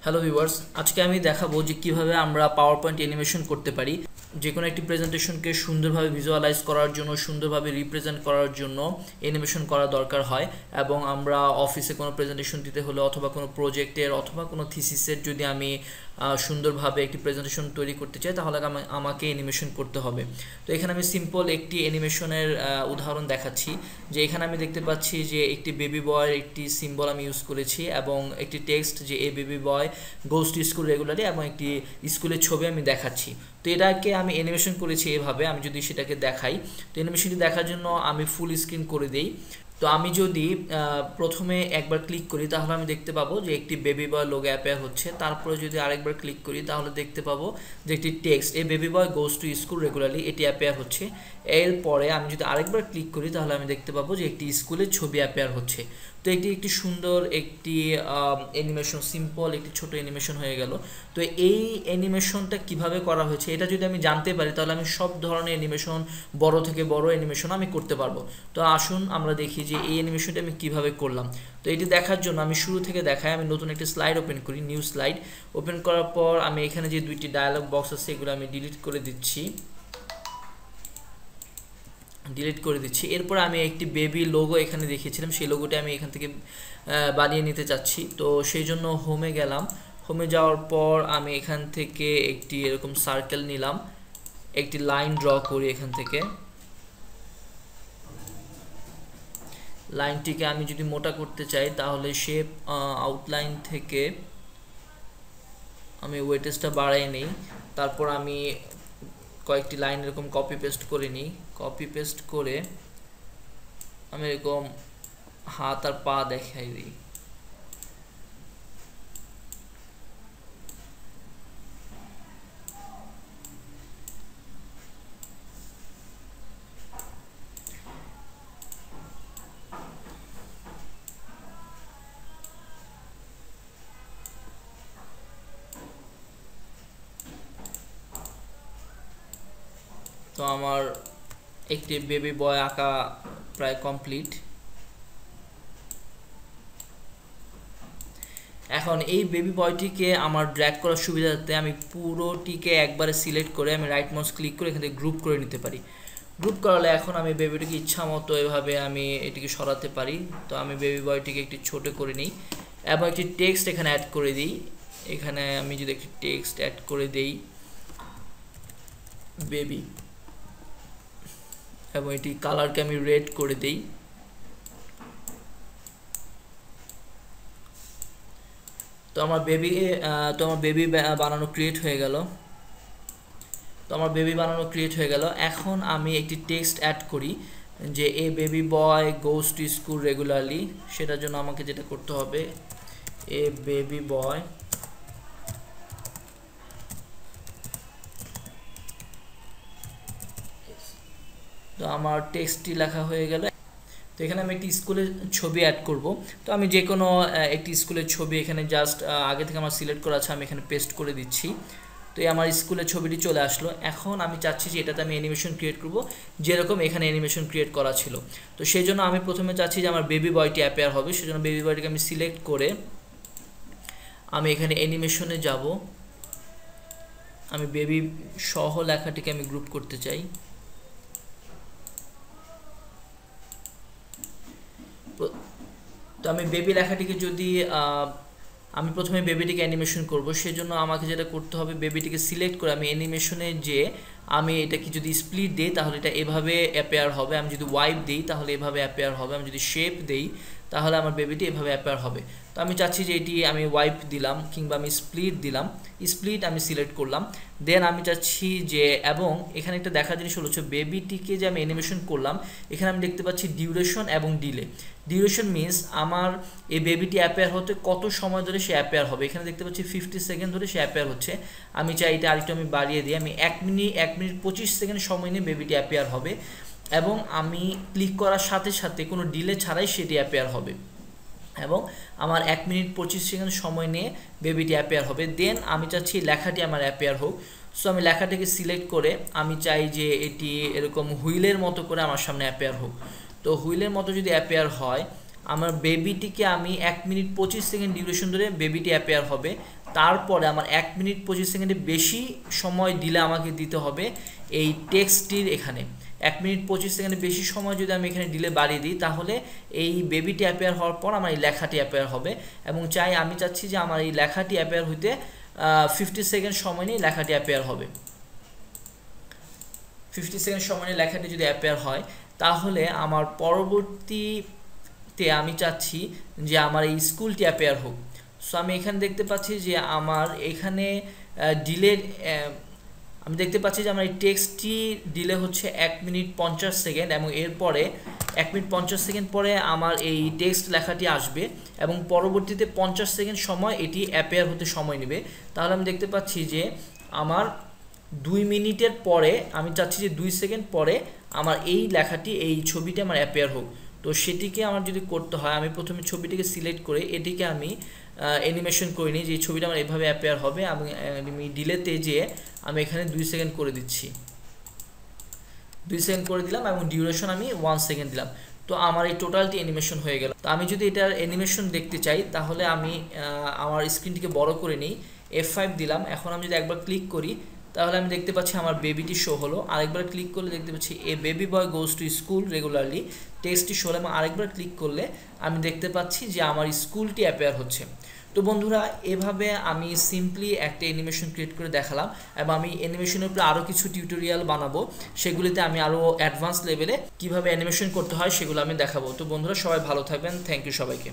Hello viewers, আজকে আমি দেখাবো যে কিভাবে আমরা পাওয়ার পয়েন্ট অ্যানিমেশন করতে পারি। যে কোনো একটি প্রেজেন্টেশনকে সুন্দরভাবে ভিজুয়ালাইজ করার জন্য, সুন্দরভাবে রিপ্রেজেন্ট করার জন্য অ্যানিমেশন করা দরকার হয়। এবং আমরা অফিসে কোনো প্রেজেন্টেশন দিতে হলে অথবা কোনো প্রজেক্টের অথবা কোনো থিসিসের যদি আমি সুন্দরভাবে একটি প্রেজেন্টেশন তৈরি করতে চাই, তাহলে আমাকে অ্যানিমেশন করতে হবে। তো এখানে আমি সিম্পল একটি অ্যানিমেশনের উদাহরণ দেখাচ্ছি। যে এখানে আমি দেখতে পাচ্ছি যে একটি বেবি বয়ের একটি সিম্বল আমি ইউজ করেছি এবং একটি টেক্সট যে a baby boy goes to school regularly, এবং একটি স্কুলের ছবি আমি দেখাচ্ছি। তো এটাকে আমি অ্যানিমেশন করেছি এভাবে। আমি যদি সেটাকে দেখাই, তো অ্যানিমেশনটি দেখার জন্য আমি ফুল স্ক্রিন করে দিই। তো আমি যদি প্রথমে একবার ক্লিক করি, তাহলে আমি দেখতে পাবো যে একটি বেবি বয় লোগো অ্যাপিয়ার হচ্ছে। তারপরে যদি আরেকবার ক্লিক করি, তাহলে দেখতে পাবো যে একটি text A baby boy goes to school regularly এটি অ্যাপিয়ার হচ্ছে। এরপরে আমি যদি আরেকবার ক্লিক করি, তাহলে আমি দেখতে পাবো যে একটি স্কুলের ছবি অ্যাপিয়ার হচ্ছে। তো এটি একটি সুন্দর একটি অ্যানিমেশন, সিম্পল একটি ছোট অ্যানিমেশন হয়ে গেল। তো এই অ্যানিমেশনটা কিভাবে করা হয়েছে এটা যদি আমি জানতে পারি, তাহলে আমি সব ধরনের অ্যানিমেশন, বড় থেকে বড় অ্যানিমেশন আমি করতে পারবো। তো আসুন আমরা দেখি যে এই অ্যানিমেশনটা আমি কিভাবে করলাম। তো এটি দেখার জন্য আমি শুরু থেকে দেখাই। আমি নতুন একটি স্লাইড ওপেন করি, নিউ স্লাইড ওপেন করার পর আমি এখানে যে দুইটি ডায়ালগ বক্স আছে এগুলো আমি ডিলিট করে দিচ্ছি। এরপর আমি একটি বেবি লোগো এখানে দেখিয়েছিলাম, সেই লোগোটা আমি এখান থেকে বানিয়ে নিতে চাচ্ছি। তো সেই জন্য হোমে গেলাম। হোমে যাওয়ার পর আমি এখান থেকে একটি এরকম সার্কেল নিলাম, একটি লাইন ড্র করি। এখান থেকে লাইনটিকে আমি যদি মোটা করতে চাই, তাহলে শেপ আউটলাইন থেকে আমি ওয়েটেজটা বাড়াই নিই। তারপর আমি কয়েকটি লাইন এরকম কপি পেস্ট করে নিই। কপি পেস্ট করে আমি এরকম হাত আর পা দেখাই দিই। তো আমার একটি বেবি বয় আঁকা প্রায় কমপ্লিট। এখন এই বেবি বয়টিকে আমার ড্র্যাগ করার সুবিধাতে আমি পুরোটিকে একবারে সিলেক্ট করে আমি রাইট মাউস ক্লিক করে এখান থেকে গ্রুপ করে নিতে পারি। গ্রুপ করালে এখন আমি বেবিটিকে ইচ্ছা মতো এভাবে আমি এটিকে সরাতে পারি। তো আমি বেবি বয়টিকে একটি ছোট করে নিই এবং একটি টেক্সট এখানে অ্যাড করে দিই। এখানে আমি যদি একটি টেক্সট অ্যাড করে দিই বেবি, এবং এটি কালারকে আমি রেড করে দিই। তো আমার বেবি বানানো ক্রিয়েট হয়ে গেল। এখন আমি একটি টেক্সট অ্যাড করি যে a baby boy goes to school regularly. সেটার জন্য আমাকে যেটা করতে হবে, এ বেবি বয় তো আমার টেক্সটটি লেখা হয়ে গেল। তো এখানে আমি একটি স্কুলের ছবি অ্যাড করব। তো আমি যে কোনো একটি স্কুলের ছবি এখানে জাস্ট আগে থেকে আমার সিলেক্ট করা আছে, আমি এখানে পেস্ট করে দিচ্ছি। তো এই আমার স্কুলের ছবিটি চলে আসলো। এখন আমি চাচ্ছি যে এটাতে আমি অ্যানিমেশন ক্রিয়েট করব, যেরকম এখানে অ্যানিমেশন ক্রিয়েট করা ছিল। তো সেই জন্য আমি প্রথমে চাচ্ছি যে আমার বেবি বয়টি অ্যাপিয়ার হবে। সেজন্য বেবি বয়টিকে আমি সিলেক্ট করে আমি এখানে অ্যানিমেশনে যাব। আমি বেবি সহ লেখাটিকে আমি গ্রুপ করতে চাই। তো আমি বেবি লেখাটিকে যদি আমি প্রথমে বেবিটিকে অ্যানিমেশন করব, সেজন্য আমাকে যেটা করতে হবে, বেবিটিকে সিলেক্ট করে আমি অ্যানিমেশনে যে আমি এটাকে যদি স্প্লিট দিই, তাহলে এটা এভাবে অ্যাপিয়ার হবে। আমি যদি ওয়াইপ দিই, তাহলে এভাবে অ্যাপিয়ার হবে। আমি যদি শেপ দিই, তাহলে আমার বেবিটি এভাবে অ্যাপিয়ার হবে। তো আমি চাচ্ছি যে এটি আমি ওয়াইপ দিলাম কিংবা আমি স্প্লিট দিলাম। স্প্লিট আমি সিলেক্ট করলাম। দেন আমি চাচ্ছি যে, এবং এখানে একটা দেখার জিনিস হলো বেবিটিকে যে আমি অ্যানিমেশন করলাম, এখানে আমি দেখতে পাচ্ছি ডিউরেশন এবং ডিলে। ডিউরেশন মিনস আমার এই বেবিটি অ্যাপিয়ার হতে কত সময় ধরে সে অ্যাপিয়ার হবে। এখানে দেখতে পাচ্ছি 50 সেকেন্ড ধরে সে অ্যাপিয়ার হচ্ছে। আমি চাই এটা আরেকটু আমি বাড়িয়ে দিই। আমি 1 মিনিট 25 সেকেন্ড সময় নিয়ে বেবিটি অ্যাপিয়ার হবে, এবং আমি ক্লিক করার সাথে সাথে কোনো ডিলে ছাড়াই সেটি অ্যাপিয়ার হবে, এবং আমার 1 মিনিট 25 সেকেন্ড সময় নিয়ে বেবিটি অ্যাপিয়ার হবে। দেন আমি চাচ্ছি লেখাটি আমার অ্যাপিয়ার হোক। সো আমি লেখাটিকে সিলেক্ট করে আমি চাই যে এটি এরকম হুইলের মতো করে আমার সামনে অ্যাপিয়ার হোক। তো হুইলের মতো যদি অ্যাপিয়ার হয়, আমার বেবিটিকে আমি 1 মিনিট 25 সেকেন্ড ডিউরেশন ধরে বেবিটি অ্যাপিয়ার হবে। তারপরে আমার 1 মিনিট 25 সেকেন্ডে বেশি সময় দিলে আমাকে দিতে হবে এই টেক্সটটির এখানে 1 মিনিট 25 সেকেন্ডে বেশি সময় যদি আমি এখানে ডিলে বাড়িয়ে দিই তাহলে এই বেবিটি অ্যাপেয়ার হওয়ার পর আমার এই লেখাটি অ্যাপেয়ার হবে এবং আমি চাচ্ছি যে আমার এই লেখাটি অ্যাপেয়ার হইতে 50 সেকেন্ড সময় নিয়ে লেখাটি অ্যাপেয়ার হবে। 50 সেকেন্ড সময় নিয়ে লেখাটি যদি অ্যাপেয়ার হয় তাহলে আমার পরবর্তীতে আমি চাচ্ছি যে আমার এই স্কুলটি অ্যাপেয়ার হোক। সো আমি এখানে দেখতে পাচ্ছি যে আমার এখানে ডিলে আমি দেখতে পাচ্ছি যে আমার এই টেক্সটটি ডিলে হচ্ছে 1 মিনিট 50 সেকেন্ড এবং এরপরে 1 মিনিট 50 সেকেন্ড পরে আমার এই টেক্সট লেখাটি আসবে এবং পরবর্তীতে 50 সেকেন্ড সময় এটি অ্যাপেয়ার হতে সময় নেবে। তাহলে আমি দেখতে পাচ্ছি যে আমার 2 মিনিটের পরে আমি চাচ্ছি যে 2 সেকেন্ড পরে আমার এই লেখাটি এই ছবিটি আমার অ্যাপেয়ার হোক। তো সেটিকে আমার যদি করতে হয় আমি প্রথমে ছবিটিকে সিলেক্ট করে এটিকে আমি অ্যানিমেশন করে নিই যে ছবিটা আমার এভাবে অ্যাপেয়ার হবে। আমি ডিলেতে যেয়ে আমি এখানে 2 সেকেন্ড করে দিচ্ছি, 2 সেকেন্ড করে দিলাম এবং ডিউরেশন আমি 1 সেকেন্ড দিলাম। তো আমার এই টোটালটি অ্যানিমেশন হয়ে গেল। তো আমি যদি এটার অ্যানিমেশন দেখতে চাই তাহলে আমি আমার স্ক্রিনটিকে বড় করে নিই, F5 দিলাম। এখন আমি যদি একবার ক্লিক করি তাহলে আমি দেখতে পাচ্ছি আমার বেবিটি শো হলো। আরেকবার ক্লিক করলে দেখতে পাচ্ছি a baby boy goes to school regularly টেক্সটটি শো হলো এবং আরেকবার ক্লিক করলে আমি দেখতে পাচ্ছি যে আমার স্কুলটি অ্যাপেয়ার হচ্ছে। তো বন্ধুরা এভাবে আমি সিম্পলি একটা অ্যানিমেশন ক্রিয়েট করে দেখালাম এবং আমি অ্যানিমেশনের উপরে আরও কিছু টিউটোরিয়াল বানাবো, সেগুলিতে আমি আরও অ্যাডভান্স লেভেলে কীভাবে অ্যানিমেশন করতে হয় সেগুলো আমি দেখাবো। তো বন্ধুরা সবাই ভালো থাকবেন, থ্যাংক ইউ সবাইকে।